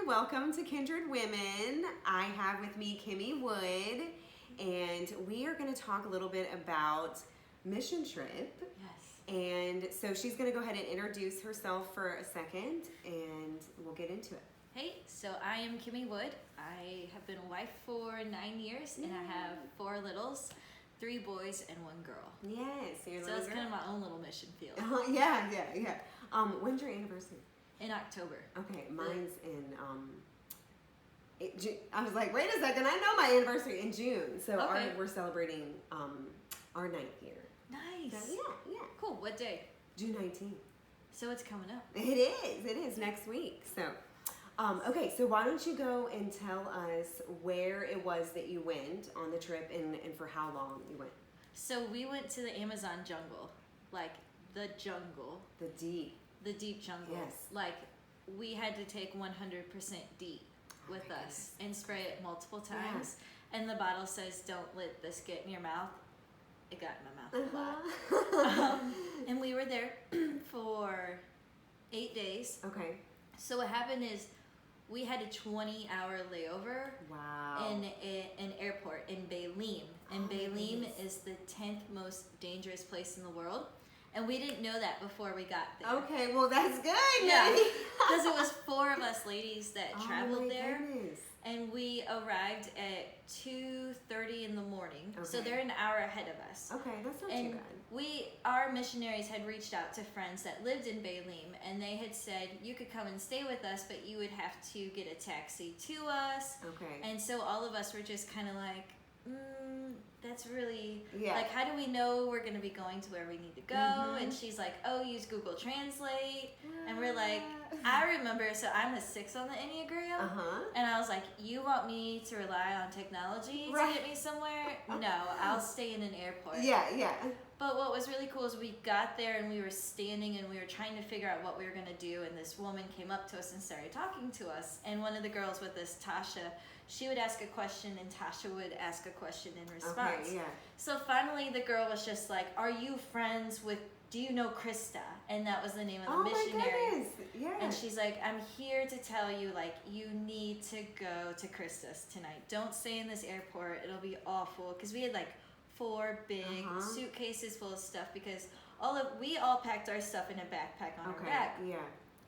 welcome to Kindred Women. I have with me Kimmy Wood, and we are going to talk a little bit about mission trip. Yes. And so she's going to go ahead and introduce herself for a second, and we'll get into it. Hey, so I am Kimmy Wood. I have been a wife for 9 years, and I have 4 littles, 3 boys and 1 girl. Yes, So it's kind of my own little mission field. Yeah. When's your anniversary? In October. Okay, mine's in I was like, wait a second, I know my anniversary in June. So Okay. we're celebrating our 9th year. Nice. So, yeah. Cool. What day? June 19th. So it's coming up. It is next week. So, okay, so why don't you go and tell us where it was that you went on the trip and for how long you went? So we went to the Amazon jungle, like the jungle, The deep. the deep jungle. Yes. Like we had to take 100% deep with my us and spray it multiple times. And the bottle says, "Don't let this get in your mouth." It got in my mouth a lot. And we were there for 8 days. Okay. So what happened is we had a 20-hour layover Wow. in an airport in Baleen. And Oh, my Baleen goodness. is the 10th most dangerous place in the world. And we didn't know that before we got there. Okay, well that's good. Yeah, Nanny. because it was 4 of us ladies that Oh, traveled my there. goodness. And we arrived at 2:30 in the morning. So Okay. they're an hour ahead of us. Okay, that's not And too bad. our missionaries had reached out to friends that lived in Baleen, and they had said, you could come and stay with us, but you would have to get a taxi to us. Okay. And so all of us were just kind of like, that's really, Yeah. like, how do we know we're going to be going to where we need to go? Mhm. And she's like, oh, use Google Translate. And we're like, I remember, so I'm a 6 on the Enneagram. Uh-huh. And I was like, you want me to rely on technology Right. to get me somewhere? No, I'll stay in an airport. Yeah. But what was really cool is we got there and we were standing and we were trying to figure out what we were going to do. And this woman came up to us and started talking to us. And one of the girls with us, Tasha, she would ask a question and Tasha would ask a question in response. Okay, yeah. So finally the girl was just like, are you friends with, do you know Krista? And that was the name of the Oh missionary. my goodness. Yeah. And she's like, I'm here to tell you, like, you need to go to Krista's tonight. Don't stay in this airport. It'll be awful. Because we had like 4 big suitcases full of stuff because we all packed our stuff in a backpack on our back. Yeah.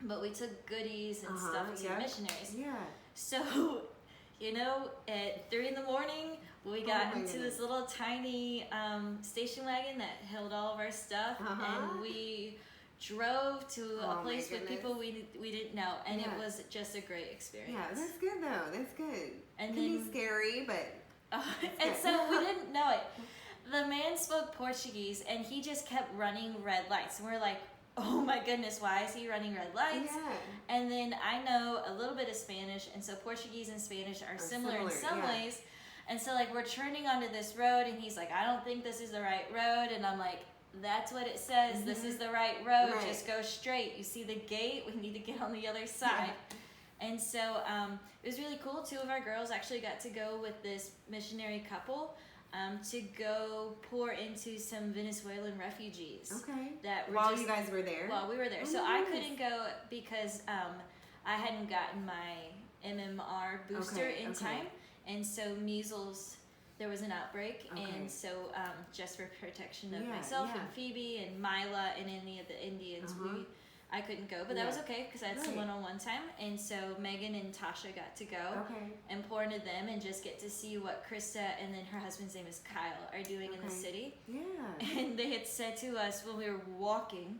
But we took goodies and stuff to the missionaries. Yeah. So, at 3 in the morning, we got my into this little tiny station wagon that held all of our stuff, and we drove to a my place with goodness. people we didn't know, and it Yeah. was just a great experience. Yeah, that's good though. That's good. And It can be then- scary, but And so we didn't know it. The man spoke Portuguese, and he just kept running red lights, and we're like, oh my goodness, why is he running red lights? yeah. And then I know a little bit of Spanish, and so Portuguese and Spanish are similar in some ways. And so like we're turning onto this road, and he's like, I don't think this is the right road. And I'm like, that's what it says. This is the right road. Right. Just go straight. You see the gate? We need to get on the other side. And so it was really cool. 2 of our girls actually got to go with this missionary couple to go pour into some Venezuelan refugees. Okay. That were While just, you guys were there? While we were there. Oh, So I nice. couldn't go because I hadn't gotten my MMR booster in time. And so measles, there was an outbreak. Okay. And so just for protection of Yeah, myself yeah. and Phoebe and Mila and any of the Indians, I couldn't go. But that was okay because I had some one-on-one time. And so Megan and Tasha got to go Okay. and pour into them and just get to see what Krista and then her husband's name is Kyle are doing in the city. Yeah. And they had said to us when we were walking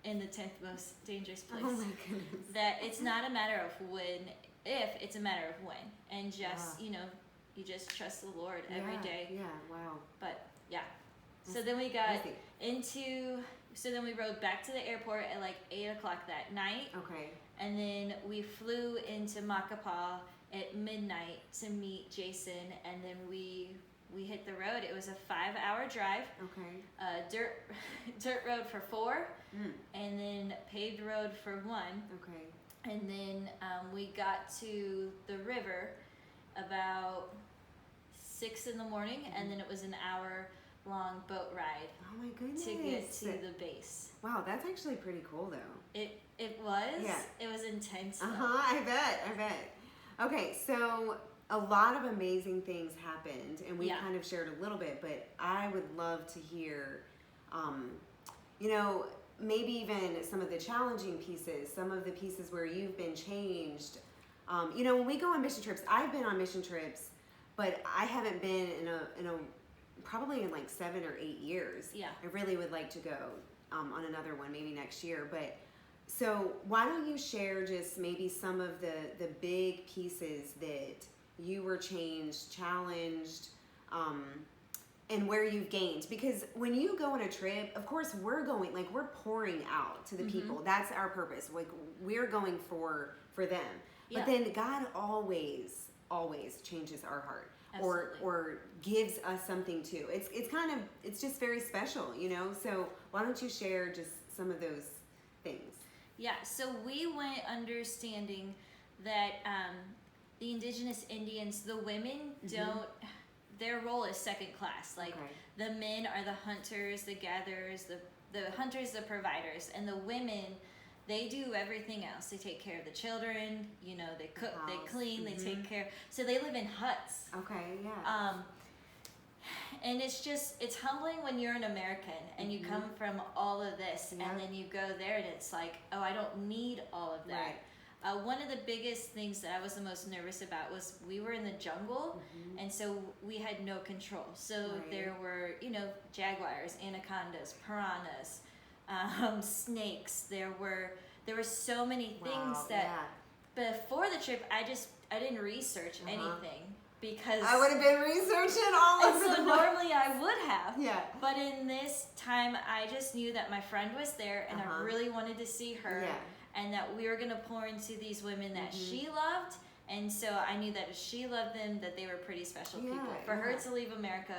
in the 10th most dangerous place Oh my goodness. that it's not a matter of if, it's a matter of when. And just, you just trust the Lord every day. Yeah, wow. But yeah. So then we got Crazy. so then we rode back to the airport at like 8 o'clock that night. Okay. And then we flew into Macapá at midnight to meet Jason. And then we hit the road. It was a 5-hour drive. Okay. Dirt road for 4, and then paved road for 1. Okay. And then we got to the river about 6 in the morning, and then it was an hour long boat ride Oh my goodness. to get to the base. Wow, that's actually pretty cool though. It was. Yeah. It was intense. I bet. Okay, so a lot of amazing things happened, and we kind of shared a little bit, but I would love to hear, maybe even some of the challenging pieces, some of the pieces where you've been changed. When we go on mission trips, I've been on mission trips, but I haven't been in a probably in like 7 or 8 years. Yeah. I really would like to go on another one, maybe next year. But so why don't you share just maybe some of the big pieces that you were challenged, and where you've gained? Because when you go on a trip, of course we're pouring out to the people. That's our purpose. Like, we're going for them. But then God always changes our heart. Absolutely. Or gives us something too. It's just very special, So why don't you share just some of those things? Yeah, so we went understanding that the indigenous Indians, the women their role is second class. Like, the men are the hunters, the gatherers, the hunters, the providers, and the women, they do everything else. They take care of the children, they cook, they clean, they take care. So they live in huts. Okay, yeah. And it's humbling when you're an American and you come from all of this, and then you go there and it's like, oh, I don't need all of that. Right. One of the biggest things that I was the most nervous about was we were in the jungle, and so we had no control. So there were, jaguars, anacondas, piranhas, snakes. There were so many things that before the trip I didn't research anything, because I would have been researching all of so normally I would have. Yeah. But in this time I just knew that my friend was there, and I really wanted to see her, and that we were gonna pour into these women that she loved. And so I knew that if she loved them, that they were pretty special people. For her to leave America,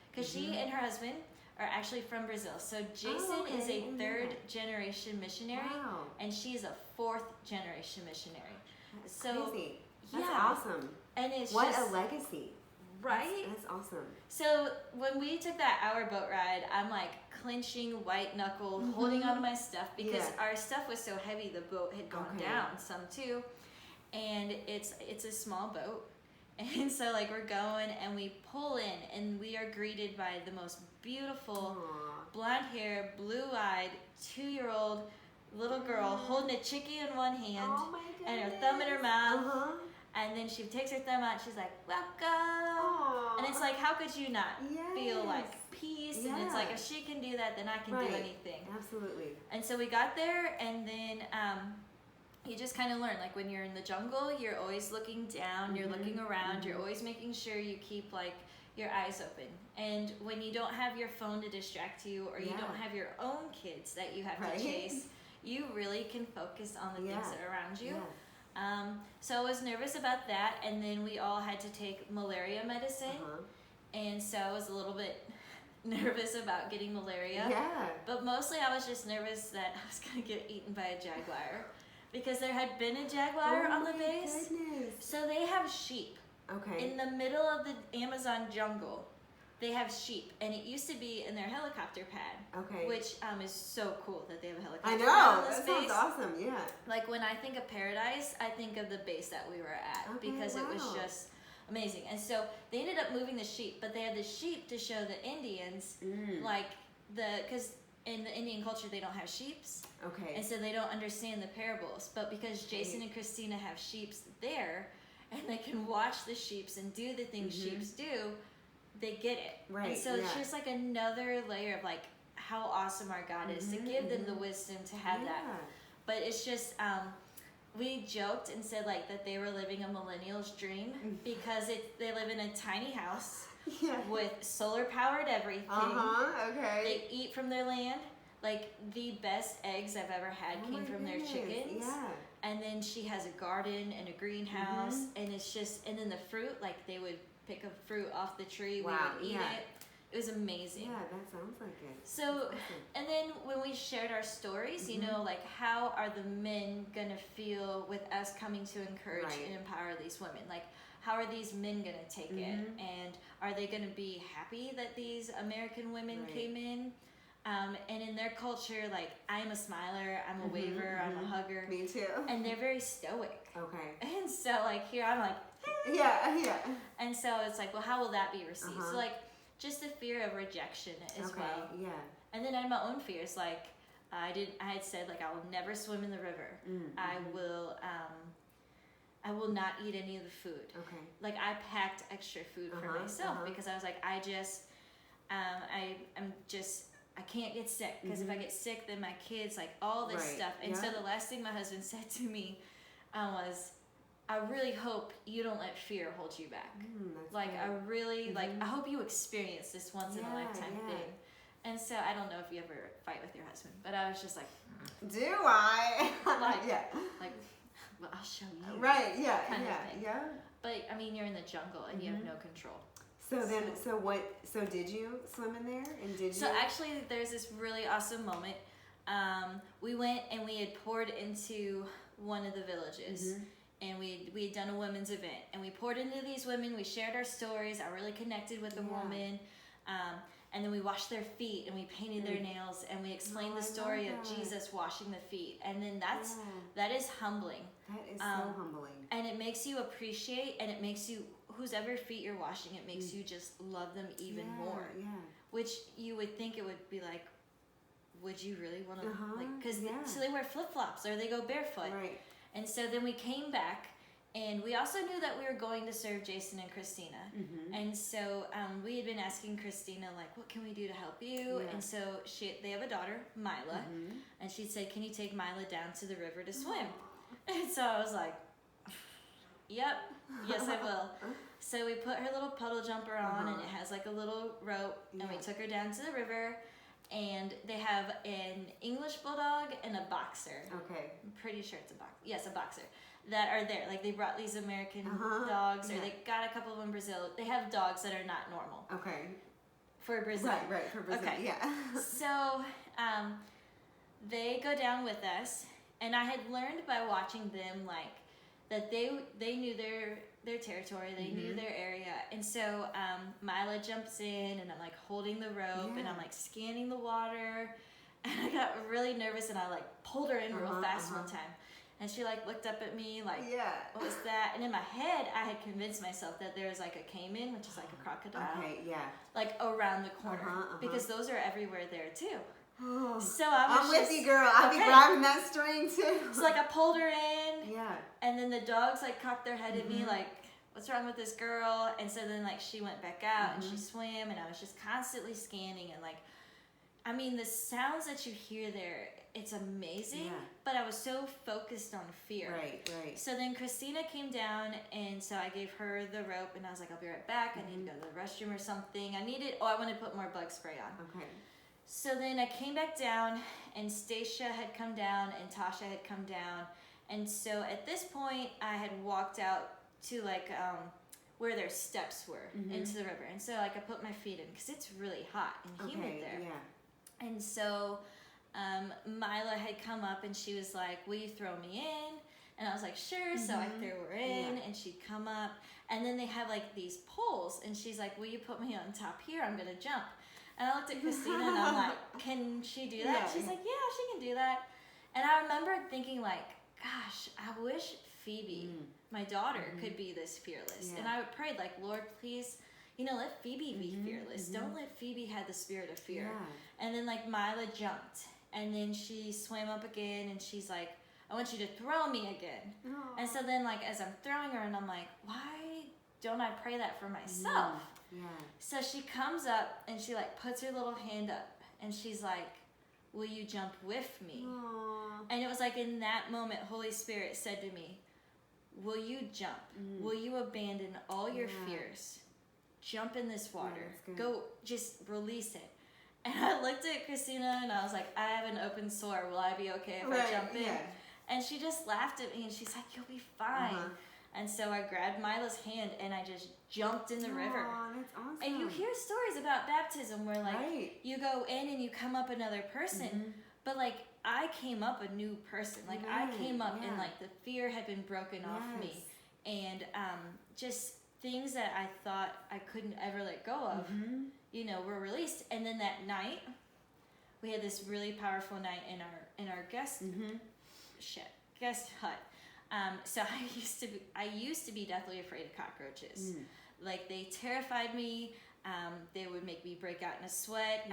because she and her husband are actually from Brazil. So Jason is a 3rd generation missionary, and she is a 4th generation missionary. That's so crazy. That's awesome. And it's what just a legacy. Right? That's awesome. So when we took that hour boat ride, I'm like clenching, white knuckled, holding onto my stuff, because our stuff was so heavy. The boat had gone down some too, and it's a small boat, and so like we're going and we pull in, and we are greeted by the most beautiful blonde hair, blue-eyed 2-year-old little girl holding a chickie in one hand and her thumb in her mouth. And then she takes her thumb out, and she's like, welcome. And it's like, how could you not feel like peace? And it's like, if she can do that, then I can do anything. Absolutely. And so we got there, and then you just kind of learn, like, when you're in the jungle, you're always looking down, you're looking around, you're always making sure you keep like your eyes open. And when you don't have your phone to distract you, or you don't have your own kids that you have to chase, you really can focus on the things that are around you. So I was nervous about that, and then we all had to take malaria medicine, and so I was a little bit nervous about getting malaria. But mostly I was just nervous that I was going to get eaten by a jaguar, because there had been a jaguar on the base. So they have sheep. In the middle of the Amazon jungle, they have sheep, and it used to be in their helicopter pad, which is so cool that they have a helicopter pad on this base. That sounds awesome, Like, when I think of paradise, I think of the base that we were at, because it was just amazing. And so they ended up moving the sheep, but they had the sheep to show the Indians, because in the Indian culture they don't have sheeps, and so they don't understand the parables. But because Jason and Christina have sheeps there, and they can watch the sheeps and do the things sheeps do, they get it. And so it's just like another layer of like how awesome our God is, to give them the wisdom to have that. But it's just we joked and said like that they were living a millennial's dream, because they live in a tiny house with solar powered everything. They eat from their land. Like, the best eggs I've ever had came from their chickens. And then she has a garden and a greenhouse, and it's just, and then the fruit, like, they would pick a fruit off the tree, we would eat it. It was amazing. Yeah, that sounds like it. So, Awesome. and then when we shared our stories, you know, like how are the men gonna feel with us coming to encourage Right. and empower these women? Like, how are these men gonna take it? And are they gonna be happy that these American women Right. came in? And in their culture, like, I'm a smiler, I'm a waver, I'm a hugger. Me too. And they're very stoic. Okay. And so, like, here I'm like, Yeah. and so it's like, well, how will that be received? So, like, just the fear of rejection as Okay. well. Yeah. And then I had my own fears, like, I had said, like, I will never swim in the river. I will not eat any of the food. Okay. Like, I packed extra food for myself because I was like, I can't get sick, because if I get sick, then my kids, like, all this stuff. And so the last thing my husband said to me was, I really hope you don't let fear hold you back. Like, good. I really, like, I hope you experience this once in a lifetime thing. And so I don't know if you ever fight with your husband, but I was just like, do I? like, yeah. Like, well, I'll show you. Right. Yeah. Kind of Yeah. thing. Yeah. But I mean, you're in the jungle and you have no control. So did you swim in there? And did you? So actually, there's this really awesome moment. We went and we had poured into one of the villages. And we had done a women's event, and we poured into these women. We shared our stories. I really connected with the woman, and then we washed their feet, and we painted their nails, and we explained the story of Jesus washing the feet. And then that is humbling. That is so humbling. And it makes you appreciate, and it makes you, whosever feet you're washing, it makes you just love them even more. Yeah. Which you would think it would be like, would you really want to like? Because so they wear flip flops or they go barefoot. Right. And so then we came back, and we also knew that we were going to serve Jason and Christina. And so we had been asking Christina, like, what can we do to help you? Yeah. And so they have a daughter, Mila, and she said, can you take Mila down to the river to swim? And so I was like, yep, yes I will. So we put her little puddle jumper on, and it has like a little rope, and we took her down to the river. And they have an English bulldog and a boxer. Okay. I'm pretty sure it's a boxer. Yes, a boxer. That are there. Like, they brought these American dogs, or they got a couple of them in Brazil. They have dogs that are not normal. Okay. For Brazil. Right, for Brazil. Okay. Yeah. So, they go down with us, and I had learned by watching them, like, that they knew their territory, they knew their area. And so Mila jumps in, and I'm like holding the rope, and I'm like scanning the water, and I got really nervous, and I like pulled her in real fast one time, and she like looked up at me like, what was that? And in my head I had convinced myself that there was like a caiman, which is like a crocodile, like around the corner, because those are everywhere there too. So I'm with you, girl. I'll be grabbing that string too. So like I pulled her in, Yeah. and then the dogs like cocked their head at me like, what's wrong with this girl? And so then like she went back out and she swam, and I was just constantly scanning, and like, I mean, the sounds that you hear there, it's amazing. But I was so focused on fear. Right. So then Christina came down, and so I gave her the rope, and I was like, I'll be right back. I need to go to the restroom or something. I wanted to put more bug spray on. Okay. So then I came back down, and Stacia had come down, and Tasha had come down. And so at this point, I had walked out to like where their steps were into the river. And so like I put my feet in, because it's really hot and humid there. Yeah. And so Mila had come up, and she was like, will you throw me in? And I was like, sure. So I threw her in, and she'd come up. And then they have like these poles, and she's like, will you put me on top here? I'm going to jump. And I looked at Christina, and I'm like, can she do that? She's like, yeah, she can do that. And I remember thinking like, gosh, I wish Phoebe, my daughter, could be this fearless. And I prayed like, Lord, please, let Phoebe be fearless. Don't let Phoebe have the spirit of fear. And then like Mila jumped, and then she swam up again, and she's like, I want you to throw me again. And so then like as I'm throwing her, and I'm like, why don't I pray that for myself? So she comes up, and she like puts her little hand up, and she's like, will you jump with me? And it was like in that moment, Holy Spirit said to me, will you jump? Will you abandon all your fears? Jump in this water. Go, just release it. And I looked at Christina, and I was like, I have an open sore. Will I be okay if I jump in? And she just laughed at me, and she's like, you'll be fine. And so I grabbed Mila's hand and I just jumped in the river. That's awesome. And you hear stories about baptism where like you go in and you come up another person, but like I came up a new person. Like I came up and like the fear had been broken off me, and just things that I thought I couldn't ever let go of, you know, were released. And then that night, we had this really powerful night in our guest hut. So I used to be deathly afraid of cockroaches. Like they terrified me. They would make me break out in a sweat.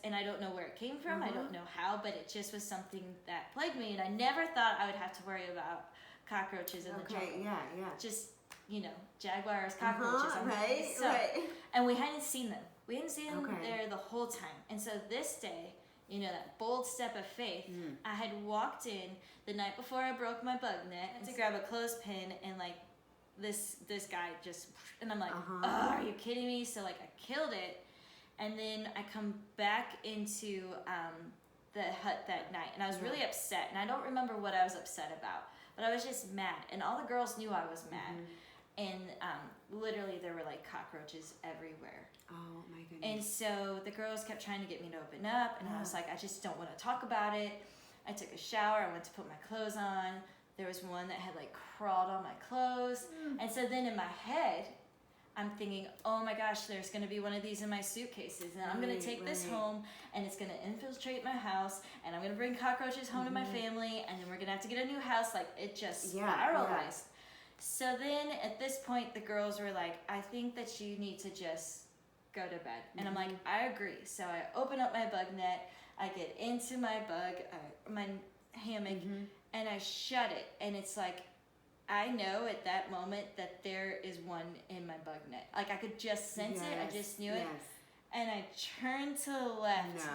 And I don't know where it came from. I don't know how, but it just was something that plagued me. And I never thought I would have to worry about cockroaches in the jungle. Just, you know, jaguars, cockroaches. And we hadn't seen them. We hadn't seen them there the whole time. And so this day, you know, that bold step of faith, I had walked in the night before I broke my bug net to grab a clothespin, and like this guy just, and I'm like, oh, are you kidding me? So like I killed it, and then I come back into the hut that night, and I was really upset, and I don't remember what I was upset about, but I was just mad, and all the girls knew I was mad. And literally there were like cockroaches everywhere. Oh my goodness. And so the girls kept trying to get me to open up, and I was like, I just don't want to talk about it. I took a shower, I went to put my clothes on. There was one that had like crawled on my clothes. And so then in my head, I'm thinking, oh my gosh, there's gonna be one of these in my suitcases, and I'm gonna take this home, and it's gonna infiltrate my house, and I'm gonna bring cockroaches home to my family, and then we're gonna have to get a new house. Like it just spiralized. So then at this point, the girls were like, I think that you need to just go to bed. And I'm like, I agree. So I open up my bug net, I get into my my hammock, and I shut it. And it's like, I know at that moment that there is one in my bug net. Like I could just sense it. I just knew it. And I turned to the left,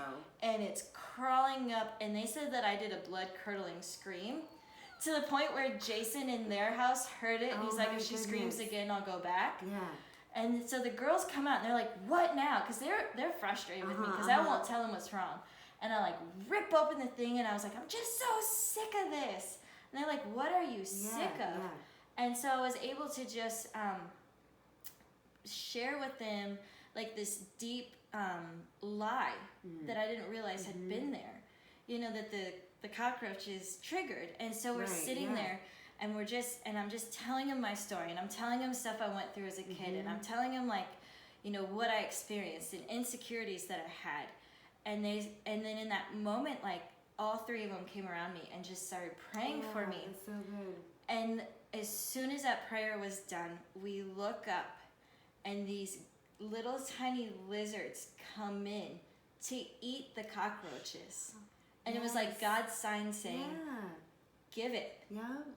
and it's crawling up. And they said that I did a blood-curdling scream, to the point where Jason in their house heard it, and he's like, if she screams again, I'll go back. And so the girls come out, and they're like, what now? Because they're frustrated with me, because I won't tell them what's wrong. And I like rip open the thing, and I was like, I'm just so sick of this. And they're like, what are you sick of? And so I was able to just share with them like this deep lie that I didn't realize had been there. You know, that the cockroach is triggered. And so we're sitting there, and I'm just telling him my story, and I'm telling him stuff I went through as a kid, and I'm telling him like, you know, what I experienced and insecurities that I had. And then in that moment, like all three of them came around me and just started praying for me. That's so good. And as soon as that prayer was done, we look up, and these little tiny lizards come in to eat the cockroaches. And it was like God's sign saying, give it.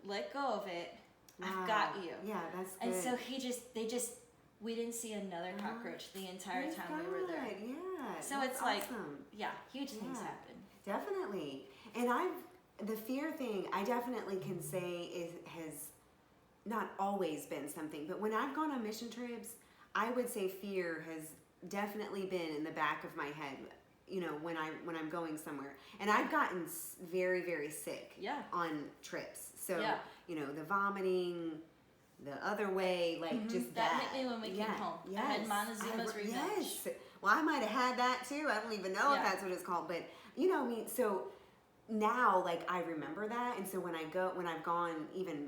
Let go of it. I've got you. That's good. And so we didn't see another cockroach the entire time we were there. So it's like, huge things happen. Definitely. And the fear thing, I definitely can say has not always been something, but when I've gone on mission trips, I would say fear has definitely been in the back of my head, you know, when I'm going somewhere. And I've gotten very, very sick on trips. So, you know, the vomiting, the other way, like just that hit me when we came home. I had Montezuma's revenge. Well, I might have had that too. I don't even know if that's what it's called, but you know, I mean, so now like I remember that, and so when I've gone even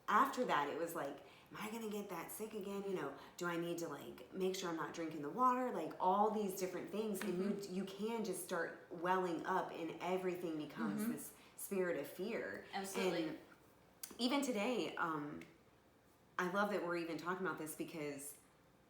after that, it was like, am I gonna get that sick again? You know, do I need to like make sure I'm not drinking the water? Like all these different things, and you can just start welling up, and everything becomes this spirit of fear. Absolutely. And even today, I love that we're even talking about this, because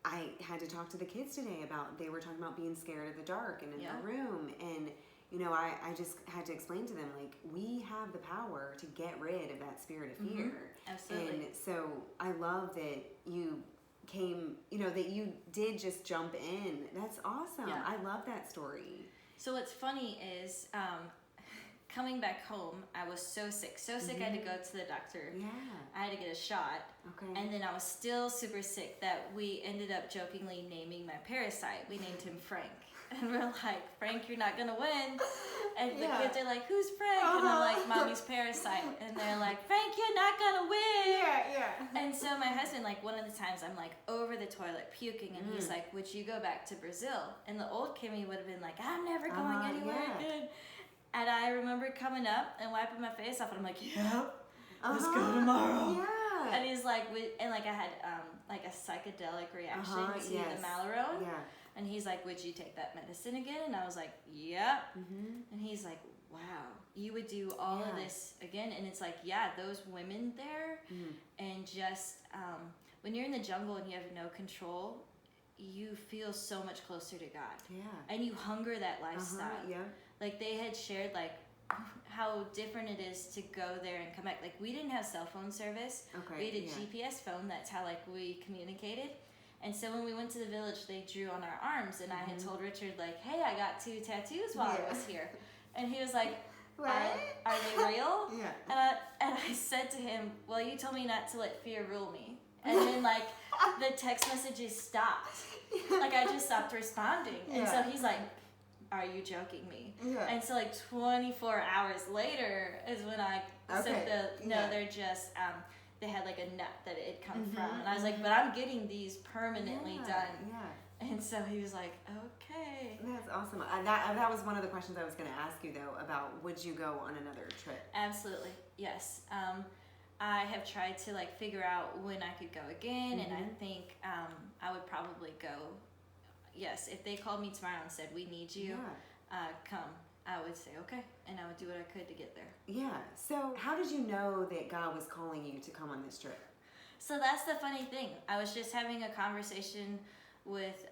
I had to talk to the kids today about, they were talking about being scared of the dark and in the room, and you know, I just had to explain to them, like, we have the power to get rid of that spirit of fear. Absolutely. And so I love that you came, you know, that you did just jump in. That's awesome. I love that story. So what's funny is coming back home, I was so sick. I had to go to the doctor. I had to get a shot. And then I was still super sick that we ended up jokingly naming my parasite. We named him Frank. And we're like, Frank, you're not going to win. And the kids are like, who's Frank? And I'm like, Mommy's parasite. And they're like, Frank, you're not going to win. And so my husband, like, one of the times I'm like over the toilet puking, and he's like, would you go back to Brazil? And the old Kimmy would have been like, I'm never going anywhere again. And I remember coming up and wiping my face off, and I'm like, let's go tomorrow. Yeah. And he's like, and like I had like a psychedelic reaction to the Malarone. Yeah. And he's like, would you take that medicine again? And I was like, yep. And he's like, wow, you would do all of this again? And it's like, yeah, those women there, and just when you're in the jungle and you have no control, you feel so much closer to God. Yeah. And you hunger that lifestyle. Yeah. Like they had shared like how different it is to go there and come back. Like we didn't have cell phone service. Okay. We had a GPS phone. That's how like we communicated. And so when we went to the village, they drew on our arms, and I had told Richard like, hey, I got 2 tattoos while I was here. And he was like, what? Are they real? Yeah. And I said to him, well, you told me not to let fear rule me. And then like the text messages stopped. Like I just stopped responding. And so he's like, are you joking me? Yeah. And so like 24 hours later is when I said they're just they had like a nut that it had come from, and I was like, but I'm getting these permanently done. Yeah. And so he was like, okay. That's awesome. That was one of the questions I was going to ask you though, about would you go on another trip? Absolutely, yes. I have tried to like figure out when I could go again, and I think I would probably go. Yes, if they called me tomorrow and said, we need you, come, I would say, okay, and I would do what I could to get there. Yeah, so how did you know that God was calling you to come on this trip? So that's the funny thing. I was just having a conversation with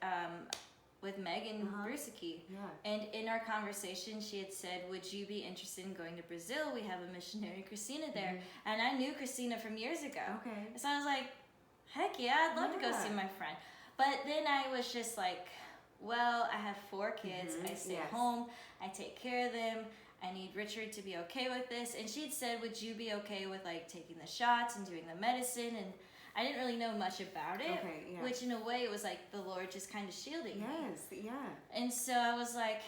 Megan Brusicki, and in our conversation, she had said, would you be interested in going to Brazil? We have a missionary, Christina, there, and I knew Christina from years ago. Okay. So I was like, heck yeah, I'd love to go see my friend. But then I was just like, well, I have 4 kids. I stay home. I take care of them. I need Richard to be okay with this. And she'd said, would you be okay with like taking the shots and doing the medicine? And I didn't really know much about it, which in a way it was like the Lord just kind of shielding me. Yes, yeah. And so I was like,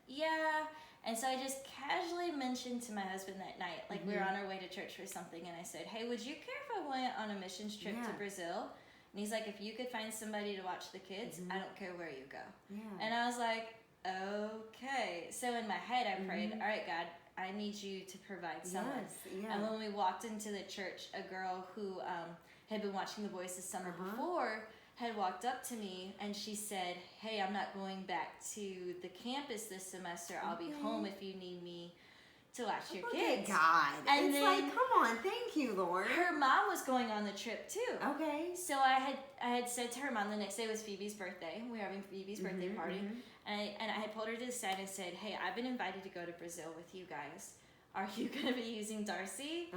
yeah. And so I just casually mentioned to my husband that night, like we were on our way to church for something, and I said, hey, would you care if I went on a missions trip to Brazil? And he's like, if you could find somebody to watch the kids, I don't care where you go. Yeah. And I was like, okay. So in my head, I prayed, all right, God, I need you to provide someone. Yes, yeah. And when we walked into the church, a girl who had been watching The Voice the summer before had walked up to me, and she said, hey, I'm not going back to the campus this semester. I'll be home if you need me to watch your kids. God. And it's like, come on, thank you, Lord. Her mom was going on the trip too. Okay. So I had said to her mom, the next day was Phoebe's birthday. We were having Phoebe's birthday party. And I had pulled her to the side and said, hey, I've been invited to go to Brazil with you guys. Are you going to be using Darcy?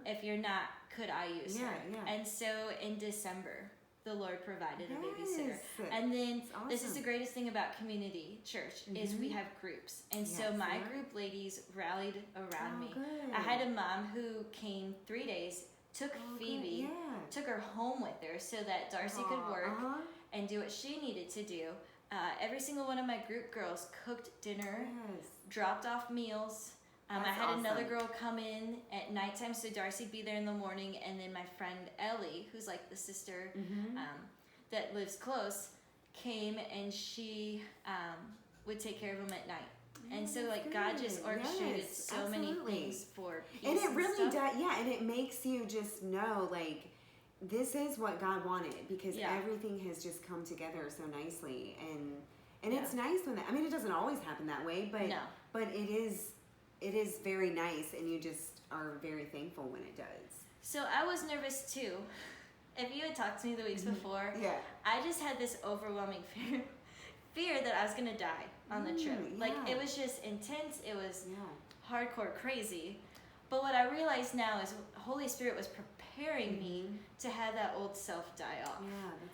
If you're not, could I use her? Yeah. And so in December, the Lord provided a babysitter. And then this is the greatest thing about community church is we have groups. And so my group ladies rallied around me. Good. I had a mom who came 3 days, took Phoebe, took her home with her so that Darcy could work and do what she needed to do. Every single one of my group girls cooked dinner, dropped off meals. I had another girl come in at nighttime, so Darcy'd be there in the morning, and then my friend Ellie, who's like the sister that lives close, came and she would take care of them at night. And so like God just orchestrated so many things for peace. And it really does, and it makes you just know like this is what God wanted, because everything has just come together so nicely, and it's nice when I mean it doesn't always happen that way, but it is very nice, and you just are very thankful when it does. So I was nervous too. If you had talked to me the weeks before, I just had this overwhelming fear that I was gonna die on the trip. Like it was just intense. It was hardcore crazy. But what I realize now is Holy Spirit was preparing me to have that old self die off,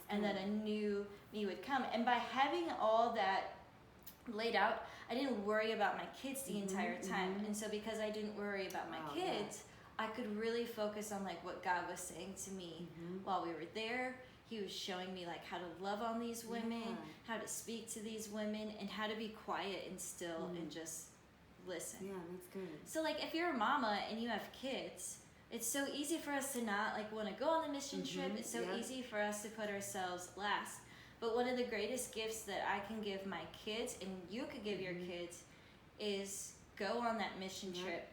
and that a new me would come. And by having all that laid out, I didn't worry about my kids the entire time. And so because I didn't worry about my kids, I could really focus on like what God was saying to me while we were there. He was showing me like how to love on these women, how to speak to these women, and how to be quiet and still and just listen. Yeah, that's good. So like if you're a mama and you have kids, it's so easy for us to not like want to go on the mission trip. It's so easy for us to put ourselves last. But one of the greatest gifts that I can give my kids, and you could give your kids, is go on that mission trip.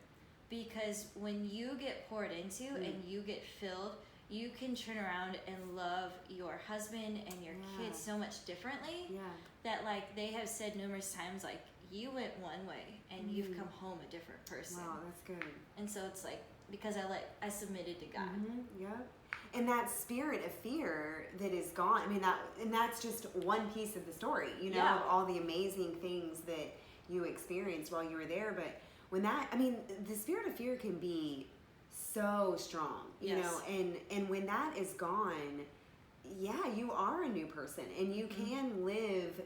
Because when you get poured into and you get filled, you can turn around and love your husband and your kids so much differently that like they have said numerous times, like, you went one way and you've come home a different person. Wow, that's good. And so it's like, because I submitted to God. And that spirit of fear that is gone. I mean, that's just one piece of the story, you know, of all the amazing things that you experienced while you were there. But when the spirit of fear can be so strong, you know, and when that is gone, you are a new person, and you can live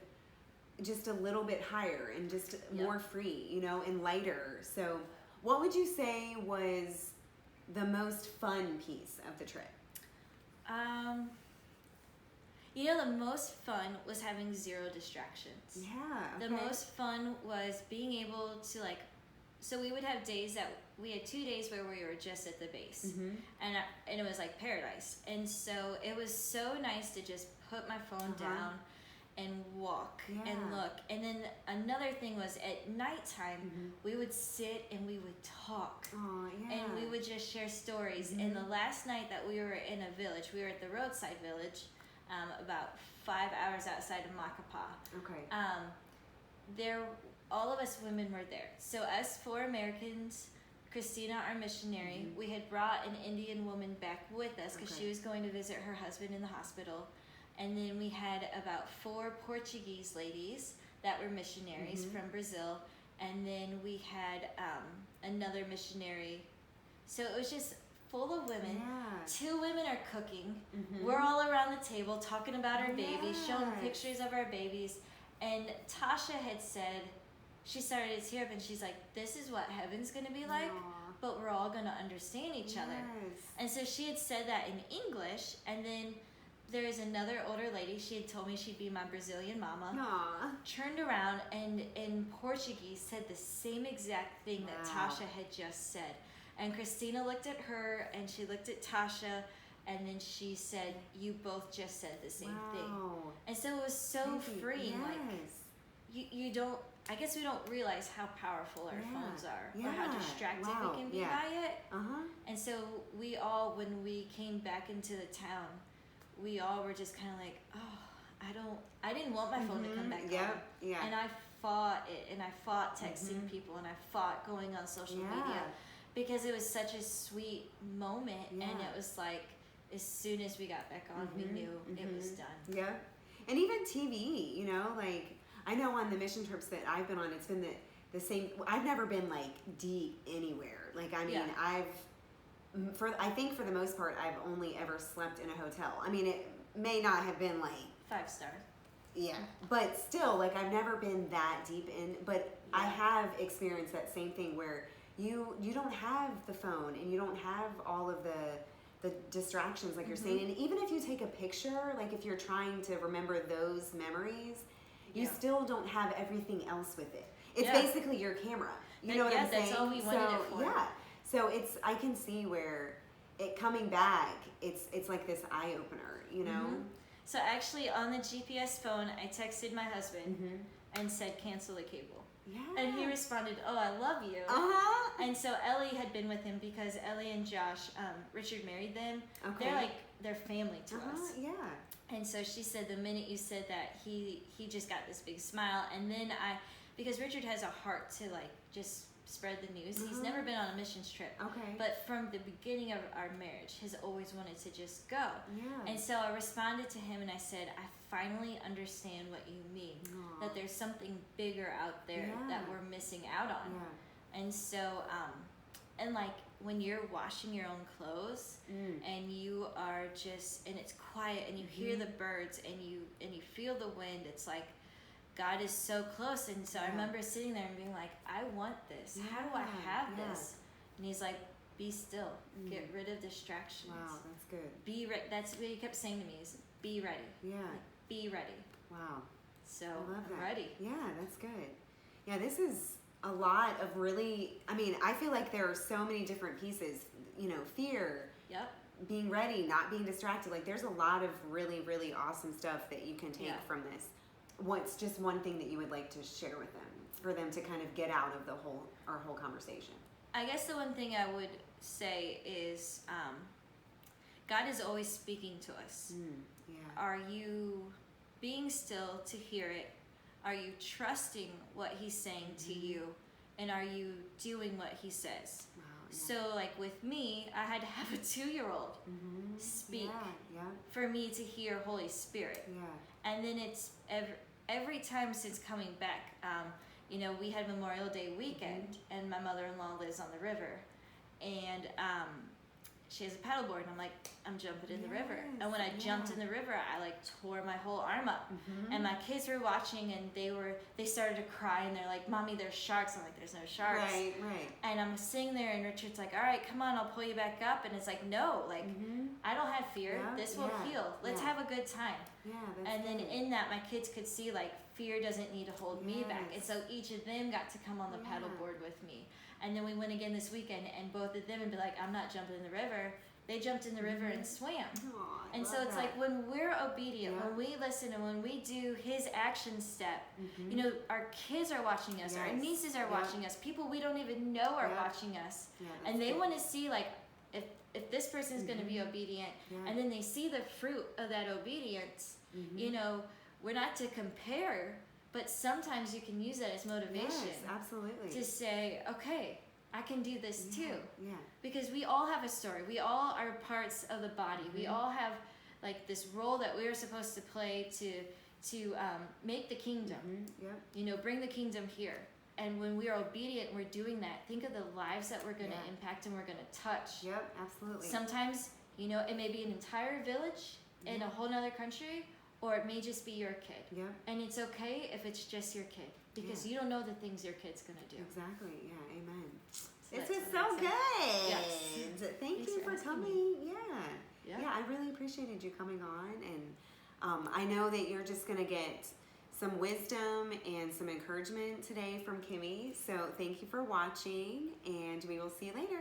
just a little bit higher and just more free, you know, and lighter. So what would you say was the most fun piece of the trip? You know, the most fun was having 0 distractions. The most fun was being able to like, so we would have we had 2 days where we were just at the base, and it was like paradise. And so it was so nice to just put my phone down and walk and look. And then another thing was at nighttime, we would sit and we would talk. And we would just share stories. And the last night that we were in a village, we were at the roadside village, about 5 hours outside of Macapa. All of us women were there. So us 4 Americans, Christina, our missionary, we had brought an Indian woman back with us because she was going to visit her husband in the hospital. And then we had about 4 Portuguese ladies that were missionaries from Brazil. And then we had another missionary. So it was just full of women. 2 women are cooking. We're all around the table talking about our babies, showing pictures of our babies. And Tasha had said, she started to tear up and she's like, this is what heaven's going to be like, but we're all going to understand each other. And so she had said that in English, and then there is another older lady, she had told me she'd be my Brazilian mama, turned around and in Portuguese said the same exact thing that Tasha had just said. And Christina looked at her and she looked at Tasha, and then she said, you both just said the same thing. And so it was so freeing. Like, you don't, I guess we don't realize how powerful our phones are, or how distracted we can be by it. And so we all, when we came back into the town, we all were just kind of like, I didn't want my phone to come back on. And I fought it, and I fought texting people, and I fought going on social media, because it was such a sweet moment, and it was like, as soon as we got back on, we knew it was done. And even TV, you know, like, I know on the mission trips that I've been on, it's been the same. I've never been like deep anywhere. Like, I mean, I think for the most part, I've only ever slept in a hotel. I mean, it may not have been like 5-star. But still, like, I've never been that deep in. But I have experienced that same thing where you don't have the phone and you don't have all of the distractions, like you're saying. And even if you take a picture, like if you're trying to remember those memories, you still don't have everything else with it. It's basically your camera. You know what I'm saying? That's all we wanted it for. So I can see where it coming back, it's like this eye opener, you know? So actually on the GPS phone, I texted my husband and said, cancel the cable. And he responded, oh, I love you. And so Ellie had been with him because Ellie and Josh, Richard married them. They're family to us. And so she said, the minute you said that, he just got this big smile. And then because Richard has a heart to like just spread the news. He's never been on a missions trip. But from the beginning of our marriage, has always wanted to just go. And so I responded to him and I said, I finally understand what you mean. That there's something bigger out there that we're missing out on. And so, and like when you're washing your own clothes and you are just, and it's quiet and you hear the birds and you feel the wind, it's like, God is so close. And so I remember sitting there and being like, I want this. How do I have this? And he's like, be still. Get rid of distractions. Wow, that's good. Be ready. That's what he kept saying to me is, be ready. Like, be ready. Wow. So I love that. I'm ready. Yeah, that's good. Yeah, this is a lot of really, I mean, I feel like there are so many different pieces. fear, Yep. being ready, not being distracted. Like there's a lot of really, really awesome stuff that you can take from this. What's just one thing that you would like to share with them for them to kind of get out of our whole conversation? I guess the one thing I would say is God is always speaking to us. Yeah. Are you being still to hear it? Are you trusting what he's saying to you? And are you doing what he says? Wow, yeah. So like with me, I had to have a 2-year-old speak for me to hear Holy Spirit. Yeah. And then it's every time since coming back, we had Memorial Day weekend, and my mother-in-law lives on the river, and she has a paddleboard, and I'm like, I'm jumping in the river. And when I jumped in the river, I like tore my whole arm up. And my kids were watching, and they started to cry, and they're like, Mommy, there's sharks. I'm like, there's no sharks. Right. And I'm sitting there, and Richard's like, all right, come on, I'll pull you back up. And it's like, no, like, I don't have fear. This will heal. Let's have a good time. Yeah, and then in that, my kids could see, like, fear doesn't need to hold me back. And so each of them got to come on the paddleboard with me. And then we went again this weekend, and both of them would be like, I'm not jumping in the river. They jumped in the river and swam. And so it's like when we're obedient, when we listen, and when we do his action step, our kids are watching us, our nieces are watching us, people we don't even know are watching us. And they want to see, like, if this person is going to be obedient, and then they see the fruit of that obedience, we're not to compare, but sometimes you can use that as motivation. Yes, absolutely. To say, okay, I can do this too. Yeah. Because we all have a story. We all are parts of the body. We all have like this role that we are supposed to play to make the kingdom. Bring the kingdom here. And when we are obedient, we're doing that. Think of the lives that we're going to impact and we're going to touch. Yep, absolutely. Sometimes, it may be an entire village in a whole other country, or it may just be your kid. Yep. And it's okay if it's just your kid, because you don't know the things your kid's going to do. Exactly. Yeah. Amen. So this is so good. Yes. Thank you for coming. Yeah. I really appreciated you coming on, and I know that you're just going to get some wisdom and some encouragement today from Kimmy. So thank you for watching, and we will see you later.